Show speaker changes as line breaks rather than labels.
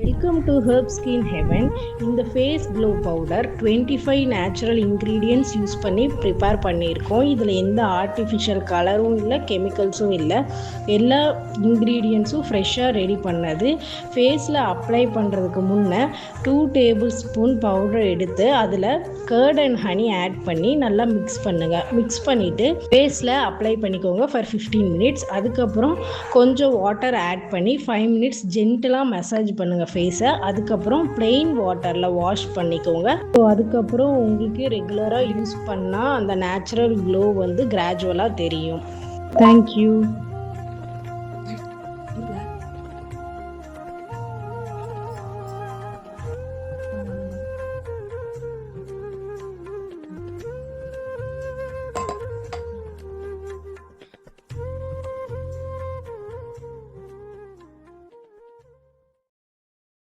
Welcome to Herb Skin Heaven. இந்த face glow powder 25 natural ingredients use பண்ணி prepare பண்ணியிருக்கோம். இதில் எந்த ஆர்டிஃபிஷியல் கலரும் இல்லை, கெமிக்கல்ஸும் இல்லை. எல்லா இன்க்ரீடியன்ட்ஸும் ஃப்ரெஷ்ஷாக ரெடி பண்ணது. ஃபேஸில் அப்ளை பண்ணுறதுக்கு முன்னே 2 டேபிள் ஸ்பூன் பவுடர் எடுத்து அதில் கர்ட் அண்ட் ஹனி ஆட் பண்ணி நல்லா மிக்ஸ் பண்ணுங்கள். மிக்ஸ் பண்ணிவிட்டு ஃபேஸில் அப்ளை பண்ணிக்கோங்க ஃபார் 15 மினிட்ஸ். அதுக்கப்புறம் கொஞ்சம் வாட்டர் ஆட் பண்ணி 5 மினிட்ஸ் ஜென்டலாக மசாஜ் பண்ணுங்கள் ஃபேஸை. அதுக்கப்புறம் பிளெயின் வாட்டரில் வாஷ் பண்ணிக்கோங்க. ஸோ அதுக்கப்புறம் உங்களுக்கு ரெகுலராக யூஸ் பண்ணால் அந்த நேச்சுரல் க்ளோ வந்து கிராஜுவலாக தெரியும். தேங்க்யூ.